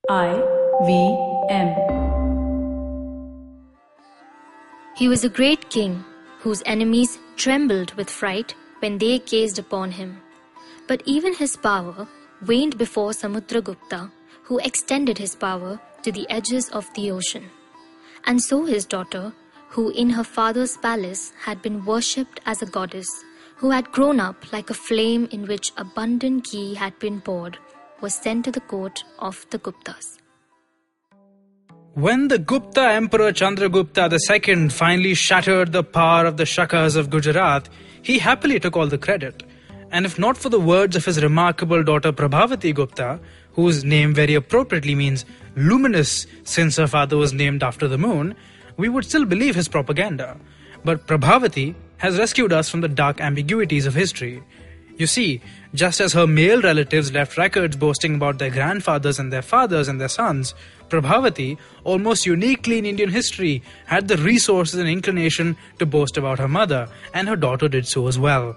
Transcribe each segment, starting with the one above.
IVM. He was a great king, whose enemies trembled with fright when they gazed upon him. But even his power waned before Samudragupta, who extended his power to the edges of the ocean. And so his daughter, who in her father's palace had been worshipped as a goddess, who had grown up like a flame in which abundant ghee had been poured, was sent to the court of the Guptas. When the Gupta Emperor Chandragupta II finally shattered the power of the Shakas of Gujarat, he happily took all the credit. And if not for the words of his remarkable daughter Prabhavati-Gupta, whose name very appropriately means luminous since her father was named after the moon, we would still believe his propaganda. But Prabhavati has rescued us from the dark ambiguities of history. You see, just as her male relatives left records boasting about their grandfathers and their fathers and their sons, Prabhavati, almost uniquely in Indian history, had the resources and inclination to boast about her mother, and her daughter did so as well.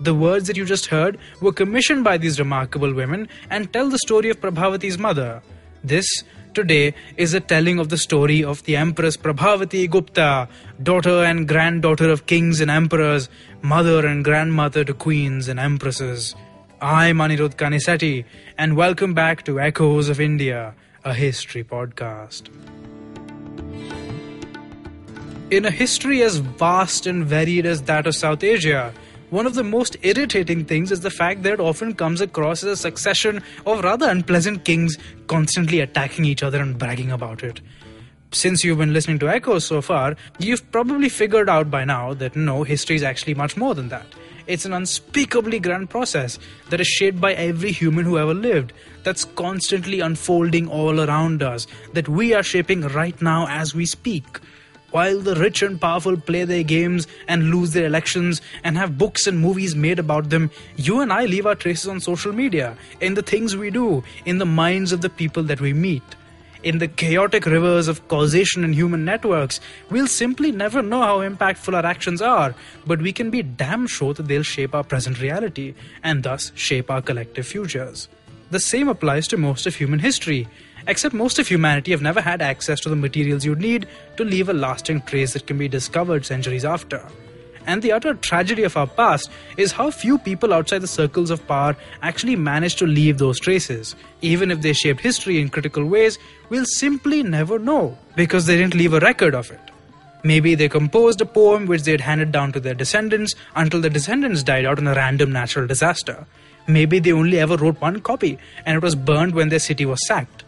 The words that you just heard were commissioned by these remarkable women and tell the story of Prabhavati's mother. This, today, is a telling of the story of the Empress Prabhavati-Gupta, daughter and granddaughter of kings and emperors, mother and grandmother to queens and empresses. I'm Anirudh Kanisetti, and welcome back to Echoes of India, a history podcast. In a history as vast and varied as that of South Asia, one of the most irritating things is the fact that it often comes across as a succession of rather unpleasant kings constantly attacking each other and bragging about it. Since you've been listening to Echoes so far, you've probably figured out by now that no, history is actually much more than that. It's an unspeakably grand process that is shaped by every human who ever lived, that's constantly unfolding all around us, that we are shaping right now as we speak. While the rich and powerful play their games and lose their elections and have books and movies made about them, you and I leave our traces on social media, in the things we do, in the minds of the people that we meet. In the chaotic rivers of causation and human networks, we'll simply never know how impactful our actions are, but we can be damn sure that they'll shape our present reality and thus shape our collective futures. The same applies to most of human history. Except most of humanity have never had access to the materials you'd need to leave a lasting trace that can be discovered centuries after. And the utter tragedy of our past is how few people outside the circles of power actually manage to leave those traces. Even if they shaped history in critical ways, we'll simply never know because they didn't leave a record of it. Maybe they composed a poem which they had handed down to their descendants until the descendants died out in a random natural disaster. Maybe they only ever wrote one copy and it was burned when their city was sacked.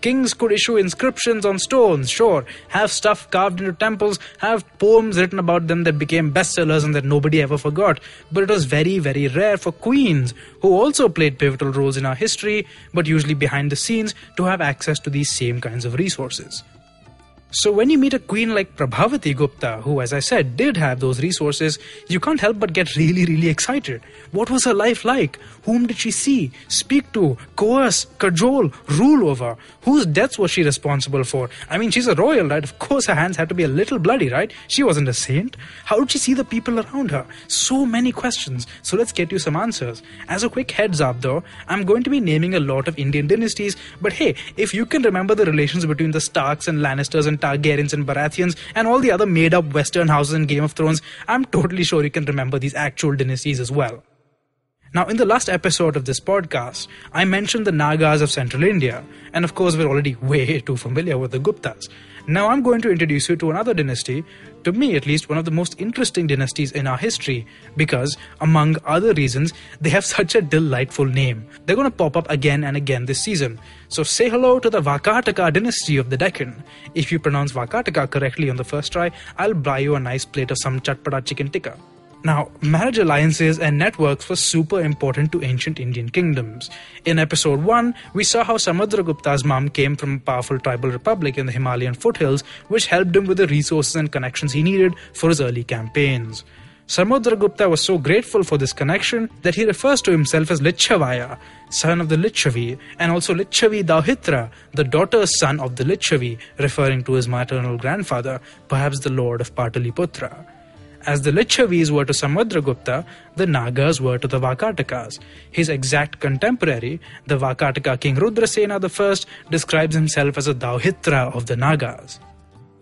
Kings could issue inscriptions on stones, sure, have stuff carved into temples, have poems written about them that became bestsellers and that nobody ever forgot. But it was very, very rare for queens, who also played pivotal roles in our history, but usually behind the scenes, to have access to these same kinds of resources. So when you meet a queen like Prabhavati-Gupta, who, as I said, did have those resources, you can't help but get really, really excited. What was her life like? Whom did she see, speak to, coerce, cajole, rule over? Whose deaths was she responsible for? I mean, she's a royal, right? Of course her hands had to be a little bloody, right? She wasn't a saint. How did she see the people around her? So many questions. So let's get you some answers. As a quick heads up though, I'm going to be naming a lot of Indian dynasties, but hey, if you can remember the relations between the Starks and Lannisters and Targaryens and Baratheons and all the other made-up Western houses in Game of Thrones, I'm totally sure you can remember these actual dynasties as well. Now, in the last episode of this podcast, I mentioned the Nagas of Central India, and of course we're already way too familiar with the Guptas. Now I'm going to introduce you to another dynasty, to me at least one of the most interesting dynasties in our history, because, among other reasons, they have such a delightful name. They're going to pop up again and again this season. So say hello to the Warka Attica dynasty of the Deccan. If you pronounce Warka Attica correctly on the first try, I'll buy you a nice plate of some chatpada chicken tikka. Now, marriage alliances and networks were super important to ancient Indian kingdoms. In episode 1, we saw how Samudragupta's mom came from a powerful tribal republic in the Himalayan foothills, which helped him with the resources and connections he needed for his early campaigns. Samudragupta was so grateful for this connection that he refers to himself as Lichavaya, son of the Lichavi, and also Lichavi Dauhitra, the daughter's son of the Lichavi, referring to his maternal grandfather, perhaps the lord of Pataliputra. As the Lichavis were to Samudragupta, the Nagas were to the Warka Atticas. His exact contemporary, the Warka Attica king Rudrasena I, describes himself as a Dauhitra of the Nagas.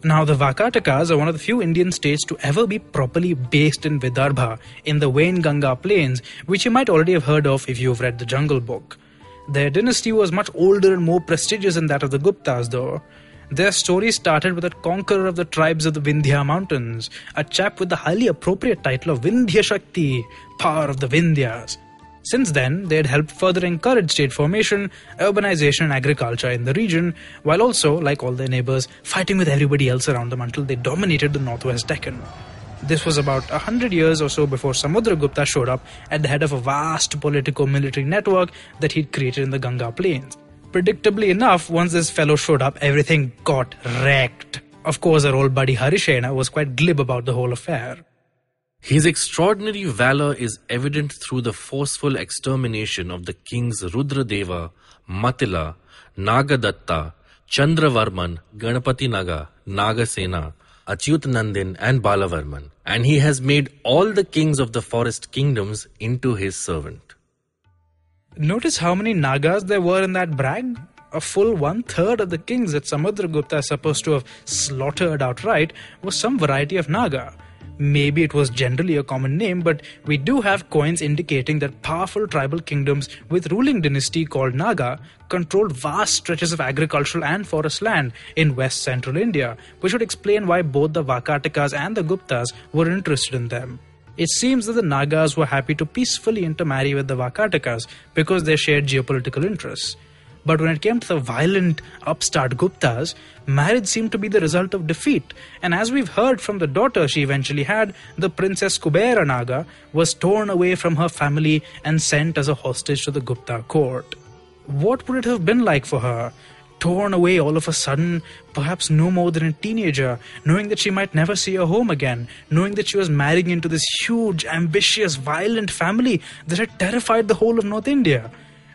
Now, the Warka Atticas are one of the few Indian states to ever be properly based in Vidarbha, in the Wainganga plains, which you might already have heard of if you've read the Jungle Book. Their dynasty was much older and more prestigious than that of the Guptas, though. Their story started with a conqueror of the tribes of the Vindhya mountains, a chap with the highly appropriate title of Vindhya Shakti, power of the Vindhyas. Since then, they had helped further encourage state formation, urbanization and agriculture in the region, while also, like all their neighbours, fighting with everybody else around them until they dominated the northwest Deccan. This was about 100 years or so before Samudragupta showed up at the head of a vast politico-military network that he'd created in the Ganga plains. Predictably enough, once this fellow showed up, everything got wrecked. Of course, our old buddy Harisena was quite glib about the whole affair. His extraordinary valor is evident through the forceful extermination of the kings Rudradeva, Matila, Nagadatta, Chandravarman, Ganapati Naga, Nagasena, Achyutanandin and Balavarman, and he has made all the kings of the forest kingdoms into his servant. Notice how many Nagas there were in that brag? A full 1/3 of the kings that Samudragupta is supposed to have slaughtered outright was some variety of Naga. Maybe it was generally a common name, but we do have coins indicating that powerful tribal kingdoms with ruling dynasty called Naga controlled vast stretches of agricultural and forest land in west central India, which would explain why both the Warka Atticas and the Guptas were interested in them. It seems that the Nagas were happy to peacefully intermarry with the Warka Atticas because they shared geopolitical interests. But when it came to the violent, upstart Guptas, marriage seemed to be the result of defeat. And as we've heard from the daughter she eventually had, the Princess Kubera Naga was torn away from her family and sent as a hostage to the Gupta court. What would it have been like for her? Torn away all of a sudden, perhaps no more than a teenager, knowing that she might never see her home again, knowing that she was marrying into this huge, ambitious, violent family that had terrified the whole of North India.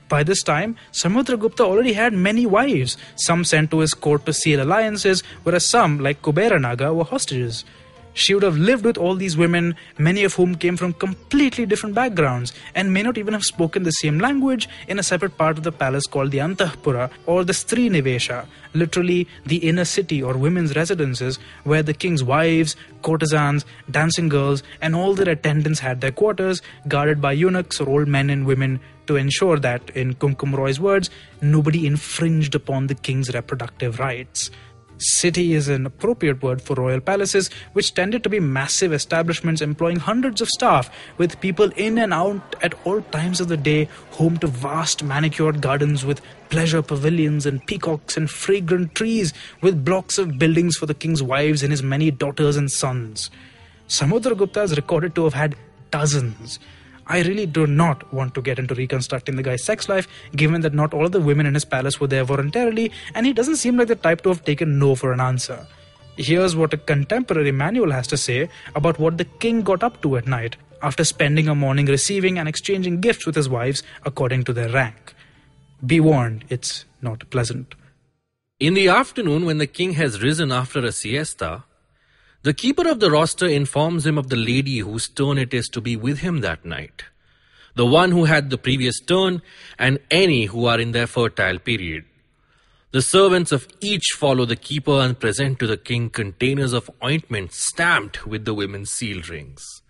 By this time, Samudragupta already had many wives, some sent to his court to seal alliances, whereas some, like Kubera Naga, were hostages. She would have lived with all these women, many of whom came from completely different backgrounds, and may not even have spoken the same language, in a separate part of the palace called the Antahpura, or the Stri Nivesha, literally the inner city or women's residences, where the king's wives, courtesans, dancing girls, and all their attendants had their quarters, guarded by eunuchs or old men and women, to ensure that, in Kumkum Roy's words, nobody infringed upon the king's reproductive rights. City is an appropriate word for royal palaces, which tended to be massive establishments employing hundreds of staff, with people in and out at all times of the day, home to vast manicured gardens with pleasure pavilions and peacocks and fragrant trees, with blocks of buildings for the king's wives and his many daughters and sons. Samudragupta is recorded to have had dozens. I really do not want to get into reconstructing the guy's sex life, given that not all of the women in his palace were there voluntarily, and he doesn't seem like the type to have taken no for an answer. Here's what a contemporary manual has to say about what the king got up to at night, after spending a morning receiving and exchanging gifts with his wives according to their rank. Be warned, it's not pleasant. In the afternoon, when the king has risen after a siesta, the keeper of the roster informs him of the lady whose turn it is to be with him that night, the one who had the previous turn, and any who are in their fertile period. The servants of each follow the keeper and present to the king containers of ointment stamped with the women's seal rings.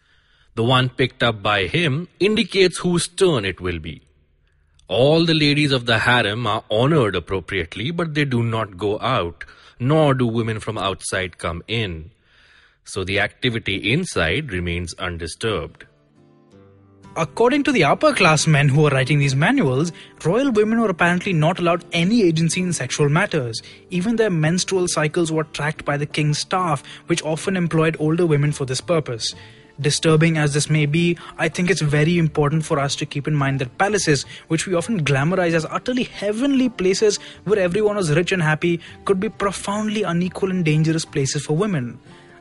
The one picked up by him indicates whose turn it will be. All the ladies of the harem are honored appropriately, but they do not go out, nor do women from outside come in. So the activity inside remains undisturbed. According to the upper class men who are writing these manuals, royal women were apparently not allowed any agency in sexual matters. Even their menstrual cycles were tracked by the king's staff, which often employed older women for this purpose. Disturbing as this may be, I think it's very important for us to keep in mind that palaces, which we often glamorize as utterly heavenly places where everyone was rich and happy, could be profoundly unequal and dangerous places for women.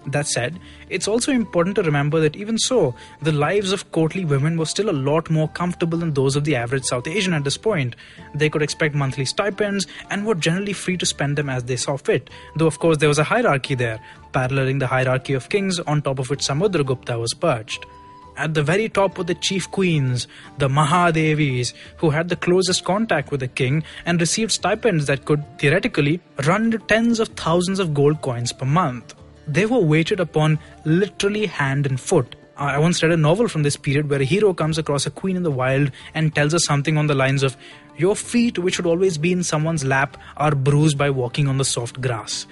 That said, it's also important to remember that even so, the lives of courtly women were still a lot more comfortable than those of the average South Asian at this point. They could expect monthly stipends and were generally free to spend them as they saw fit, though of course there was a hierarchy there, paralleling the hierarchy of kings on top of which Samudragupta was perched. At the very top were the chief queens, the Mahadevis, who had the closest contact with the king and received stipends that could, theoretically, run into tens of thousands of gold coins per month. They were waited upon literally hand and foot. I once read a novel from this period where a hero comes across a queen in the wild and tells her something on the lines of, "Your feet, which should always be in someone's lap, are bruised by walking on the soft grass."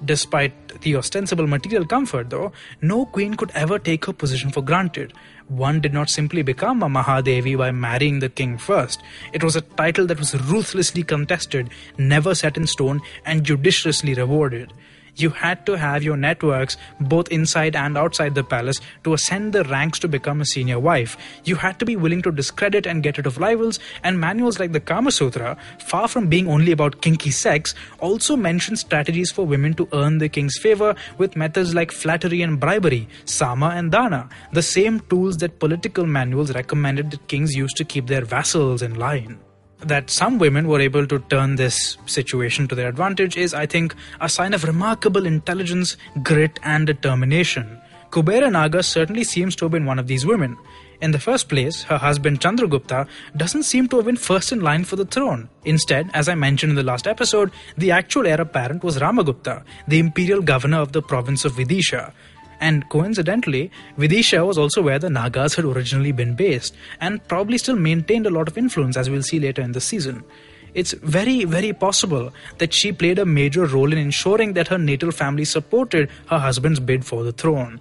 Despite the ostensible material comfort, though, no queen could ever take her position for granted. One did not simply become a Mahadevi by marrying the king first. It was a title that was ruthlessly contested, never set in stone, and judiciously rewarded. You had to have your networks both inside and outside the palace to ascend the ranks to become a senior wife. You had to be willing to discredit and get rid of rivals, and manuals like the Kama Sutra, far from being only about kinky sex, also mention strategies for women to earn the king's favor with methods like flattery and bribery, sama and dana, the same tools that political manuals recommended that kings used to keep their vassals in line. That some women were able to turn this situation to their advantage is, I think, a sign of remarkable intelligence, grit and determination. Kubera Naga certainly seems to have been one of these women. In the first place, her husband Chandragupta doesn't seem to have been first in line for the throne. Instead, as I mentioned in the last episode, the actual heir apparent was Ramagupta, the imperial governor of the province of Vidisha. And coincidentally, Vidisha was also where the Nagas had originally been based, and probably still maintained a lot of influence, as we'll see later in the season. It's very, very possible that she played a major role in ensuring that her natal family supported her husband's bid for the throne.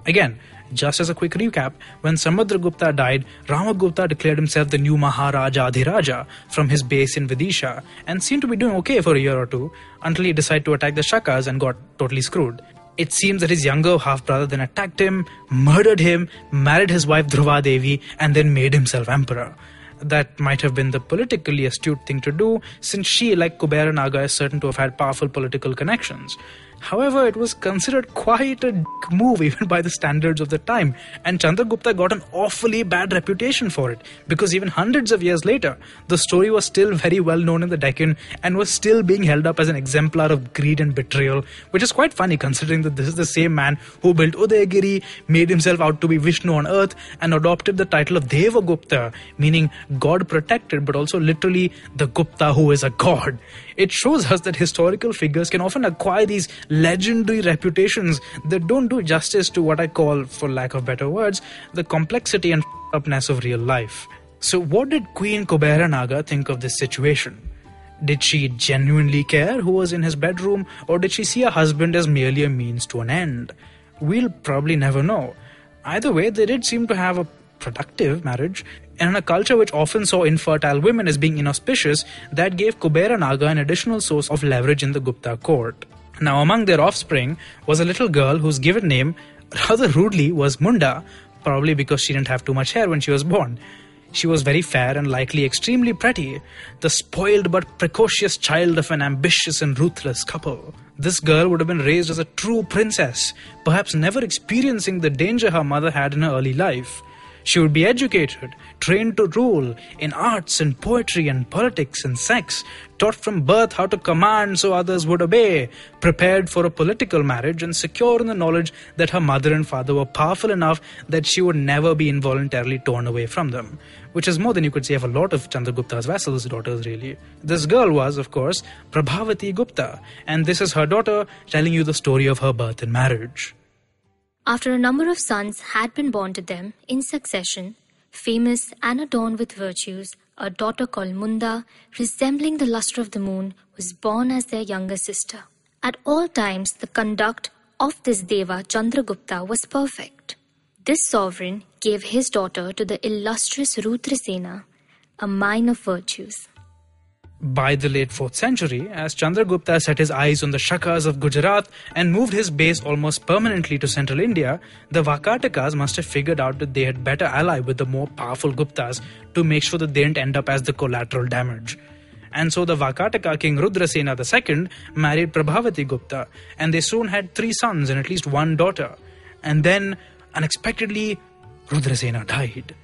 Again, just as a quick recap, when Samudragupta died, Ramagupta declared himself the new Maharaja Adhiraja from his base in Vidisha, and seemed to be doing okay for a year or two, until he decided to attack the Shakas and got totally screwed. It seems that his younger half-brother then attacked him, murdered him, married his wife Dhruva Devi, and then made himself emperor. That might have been the politically astute thing to do, since she, like Kubera Naga, is certain to have had powerful political connections. However, it was considered quite a move even by the standards of the time, and Chandragupta got an awfully bad reputation for it, because even hundreds of years later, the story was still very well known in the Deccan and was still being held up as an exemplar of greed and betrayal, which is quite funny considering that this is the same man who built Udayagiri, made himself out to be Vishnu on earth, and adopted the title of Devagupta, meaning God protected, but also literally the Gupta who is a god. It shows us that historical figures can often acquire these legendary reputations that don't do justice to what I call, for lack of better words, the complexity and upness of real life. So what did Queen Kubera Naga think of this situation? Did she genuinely care who was in his bedroom, or did she see a husband as merely a means to an end? We'll probably never know. Either way, they did seem to have a productive marriage, and in a culture which often saw infertile women as being inauspicious, that gave Kubera Naga an additional source of leverage in the Gupta court. Now, among their offspring was a little girl whose given name, rather rudely, was Munda, probably because she didn't have too much hair when she was born. She was very fair and likely extremely pretty, the spoiled but precocious child of an ambitious and ruthless couple. This girl would have been raised as a true princess, perhaps never experiencing the danger her mother had in her early life. She would be educated, trained to rule in arts and poetry and politics and sex, taught from birth how to command so others would obey, prepared for a political marriage, and secure in the knowledge that her mother and father were powerful enough that she would never be involuntarily torn away from them. Which is more than you could say of a lot of Chandragupta's vassals' daughters, really. This girl was, of course, Prabhavati-Gupta, and this is her daughter telling you the story of her birth and marriage. After a number of sons had been born to them in succession, famous and adorned with virtues, a daughter called Munda, resembling the luster of the moon, was born as their younger sister. At all times, the conduct of this Deva Chandragupta was perfect. This sovereign gave his daughter to the illustrious Rudrasena, a mine of virtues. By the late 4th century, as Chandragupta set his eyes on the Shakas of Gujarat and moved his base almost permanently to central India, the Warka Atticas must have figured out that they had better ally with the more powerful Guptas to make sure that they didn't end up as the collateral damage. And so the Vakataka king Rudrasena II married Prabhavati-Gupta, and they soon had 3 sons and at least 1 daughter. And then, unexpectedly, Rudrasena died.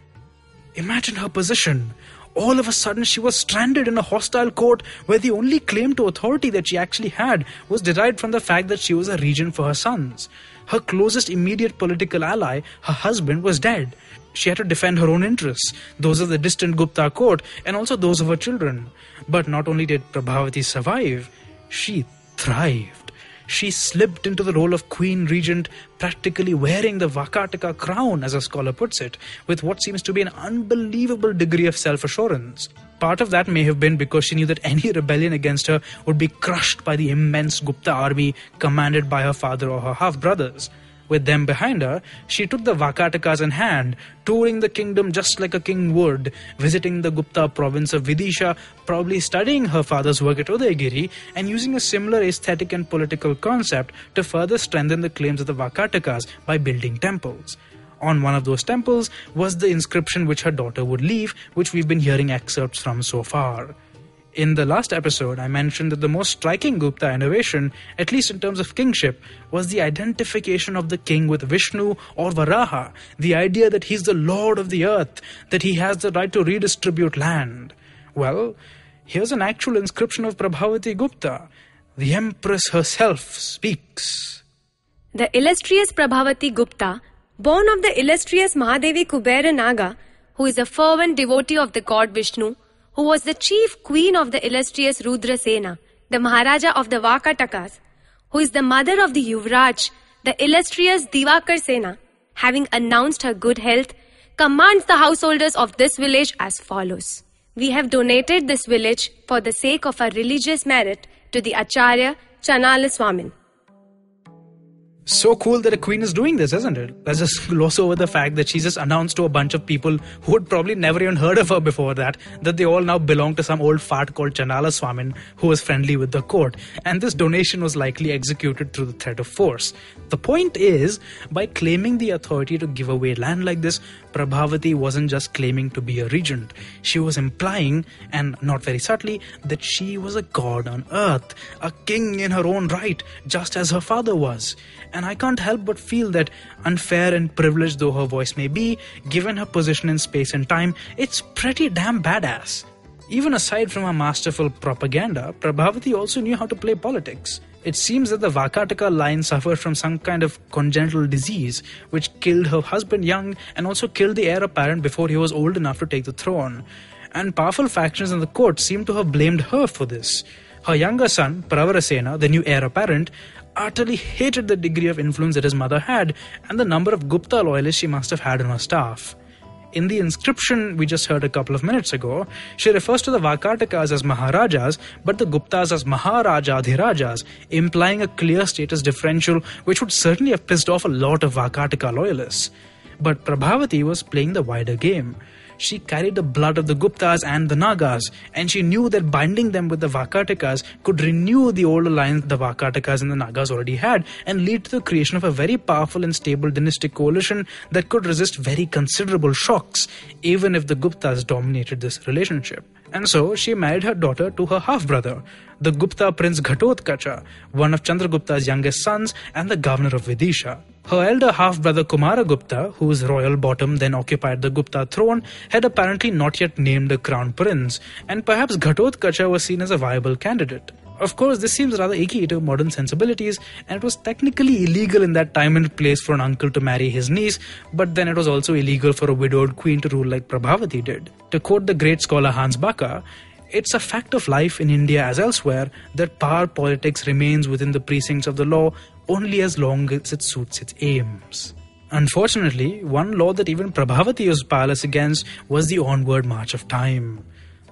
Imagine her position. All of a sudden she was stranded in a hostile court where the only claim to authority that she actually had was derived from the fact that she was a regent for her sons. Her closest immediate political ally, her husband, was dead. She had to defend her own interests, those of the distant Gupta court and also those of her children. But not only did Prabhavati survive, she thrived. She slipped into the role of queen regent, practically wearing the Warka crown, as a scholar puts it, with what seems to be an unbelievable degree of self-assurance. Part of that may have been because she knew that any rebellion against her would be crushed by the immense Gupta army commanded by her father or her half-brothers. With them behind her, she took the Vakatakas in hand, touring the kingdom just like a king would, visiting the Gupta province of Vidisha, probably studying her father's work at Udaygiri, and using a similar aesthetic and political concept to further strengthen the claims of the Vakatakas by building temples. On one of those temples was the inscription which her daughter would leave, which we've been hearing excerpts from so far. In the last episode, I mentioned that the most striking Gupta innovation, at least in terms of kingship, was the identification of the king with Vishnu or Varaha, the idea that he's the lord of the earth, that he has the right to redistribute land. Well, here's an actual inscription of Prabhavati-Gupta. The Empress herself speaks. The illustrious Prabhavati-Gupta, born of the illustrious Mahadevi Kubera Naga, who is a fervent devotee of the god Vishnu, who was the chief queen of the illustrious Rudrasena, the Maharaja of the Vakatakas, who is the mother of the Yuvraj, the illustrious Divakar Sena, having announced her good health, commands the householders of this village as follows. We have donated this village for the sake of our religious merit to the Acharya Chanala Swamin. So cool that a queen is doing this, isn't it? Let's just gloss over the fact that she's just announced to a bunch of people who had probably never even heard of her before that they all now belong to some old fart called Chanala Swamin who was friendly with the court. And this donation was likely executed through the threat of force. The point is, by claiming the authority to give away land like this, Prabhavati wasn't just claiming to be a regent. She was implying, and not very subtly, that she was a god on earth, a king in her own right, just as her father was. And I can't help but feel that, unfair and privileged though her voice may be, given her position in space and time, it's pretty damn badass. Even aside from her masterful propaganda, Prabhavati also knew how to play politics. It seems that the Vakataka line suffered from some kind of congenital disease, which killed her husband young and also killed the heir apparent before he was old enough to take the throne. And powerful factions in the court seem to have blamed her for this. Her younger son, Pravarasena, the new heir apparent, utterly hated the degree of influence that his mother had and the number of Gupta loyalists she must have had on her staff. In the inscription we just heard a couple of minutes ago, she refers to the Vakatakas as Maharajas, but the Guptas as Maharajadhirajas, implying a clear status differential which would certainly have pissed off a lot of Vakataka loyalists. But Prabhavati was playing the wider game. She carried the blood of the Guptas and the Nagas, and she knew that binding them with the Vakatakas could renew the old alliance the Vakatakas and the Nagas already had and lead to the creation of a very powerful and stable dynastic coalition that could resist very considerable shocks, even if the Guptas dominated this relationship. And so she married her daughter to her half-brother, the Gupta prince Ghatotkacha, one of Chandragupta's youngest sons and the governor of Vidisha. Her elder half-brother Kumaragupta, whose royal bottom then occupied the Gupta throne, had apparently not yet named a crown prince, and perhaps Ghatotkacha was seen as a viable candidate. Of course, this seems rather icky to modern sensibilities, and it was technically illegal in that time and place for an uncle to marry his niece, but then it was also illegal for a widowed queen to rule like Prabhavati did. To quote the great scholar Hans Baka, it's a fact of life in India as elsewhere that power politics remains within the precincts of the law only as long as it suits its aims. Unfortunately, one law that even Prabhavati was powerless against was the onward march of time.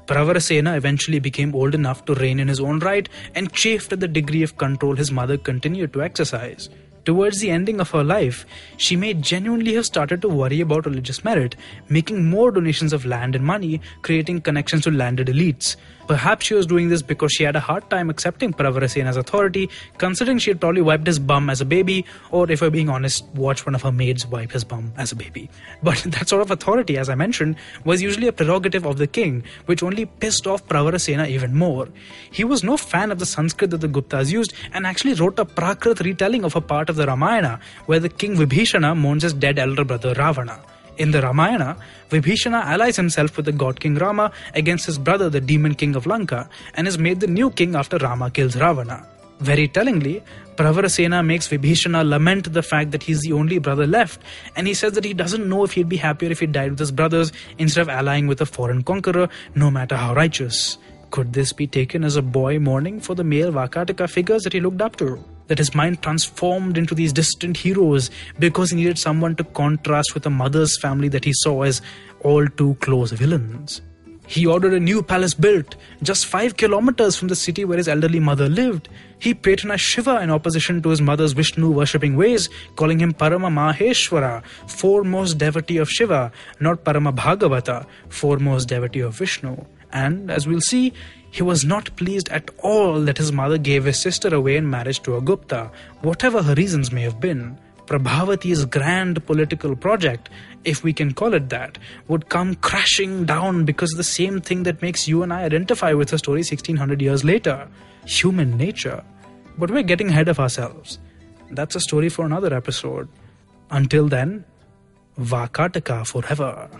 Pravarasena eventually became old enough to reign in his own right and chafed at the degree of control his mother continued to exercise. Towards the ending of her life, she may genuinely have started to worry about religious merit, making more donations of land and money, creating connections to landed elites. Perhaps she was doing this because she had a hard time accepting Pravarasena's authority, considering she had probably wiped his bum as a baby, or if we're being honest, watched one of her maids wipe his bum as a baby. But that sort of authority, as I mentioned, was usually a prerogative of the king, which only pissed off Pravarasena even more. He was no fan of the Sanskrit that the Guptas used and actually wrote a Prakrit retelling of a part of the Ramayana, where the king Vibhishana mourns his dead elder brother Ravana. In the Ramayana, Vibhishana allies himself with the god king Rama against his brother, the demon king of Lanka, and is made the new king after Rama kills Ravana. Very tellingly, Pravarasena makes Vibhishana lament the fact that he's the only brother left, and he says that he doesn't know if he'd be happier if he died with his brothers instead of allying with a foreign conqueror, no matter how righteous. Could this be taken as a boy mourning for the male Warka Attica figures that he looked up to? That his mind transformed into these distant heroes because he needed someone to contrast with a mother's family that he saw as all too close villains. He ordered a new palace built just 5 kilometers from the city where his elderly mother lived. He patronized Shiva in opposition to his mother's Vishnu worshipping ways, calling him Parama Maheshwara, foremost devotee of Shiva, not Parama Bhagavata, foremost devotee of Vishnu. And, as we'll see, he was not pleased at all that his mother gave his sister away in marriage to a Gupta, whatever her reasons may have been. Prabhavati's grand political project, if we can call it that, would come crashing down because of the same thing that makes you and I identify with her story 1600 years later, human nature. But we're getting ahead of ourselves. That's a story for another episode. Until then, Warka Attica forever.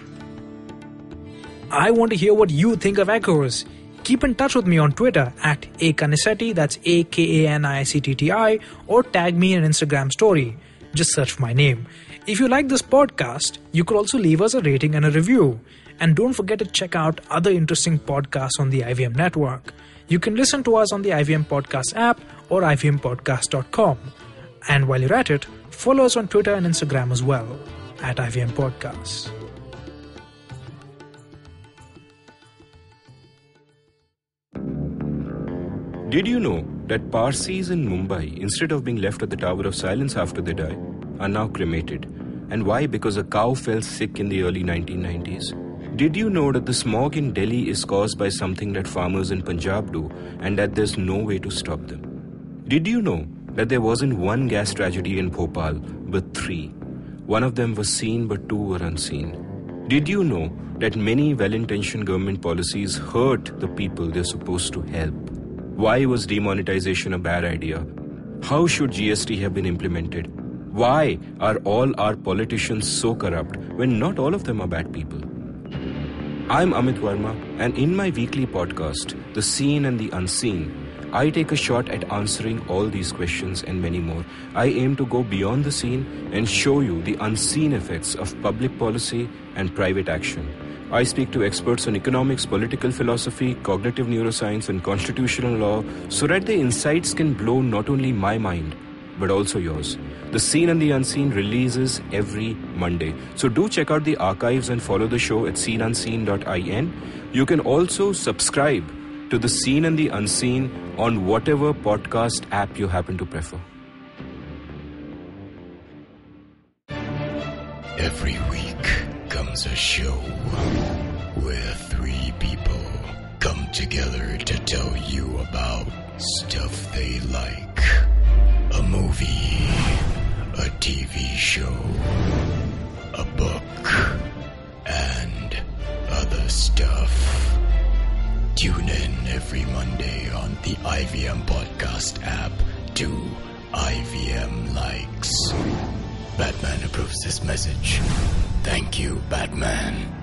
I want to hear what you think of Echoes. Keep in touch with me on Twitter at Akanisetti, that's Akanisetti, or tag me in an Instagram story. Just search for my name. If you like this podcast, you could also leave us a rating and a review. And don't forget to check out other interesting podcasts on the IVM network. You can listen to us on the IVM Podcast app or ivmpodcast.com. And while you're at it, follow us on Twitter and Instagram as well, at IVM Podcasts. Did you know that Parsis in Mumbai, instead of being left at the Tower of Silence after they die, are now cremated? And why? Because a cow fell sick in the early 1990s. Did you know that the smog in Delhi is caused by something that farmers in Punjab do and that there's no way to stop them? Did you know that there wasn't one gas tragedy in Bhopal, but 3? One of them was seen, but 2 were unseen. Did you know that many well-intentioned government policies hurt the people they're supposed to help? Why was demonetization a bad idea? How should GST have been implemented? Why are all our politicians so corrupt when not all of them are bad people? I'm Amit Verma, and in my weekly podcast, The Seen and the Unseen, I take a shot at answering all these questions and many more. I aim to go beyond the seen and show you the unseen effects of public policy and private action. I speak to experts on economics, political philosophy, cognitive neuroscience, and constitutional law so that the insights can blow not only my mind, but also yours. The Seen and the Unseen releases every Monday. So do check out the archives and follow the show at seenunseen.in. You can also subscribe to The Seen and the Unseen on whatever podcast app you happen to prefer. Every week comes a show where 3 people come together to tell you about stuff they like. A movie, a TV show, a book, and other stuff. Tune in every Monday on the IVM Podcast app to IVM Likes. Batman approves this message. Thank you, Batman.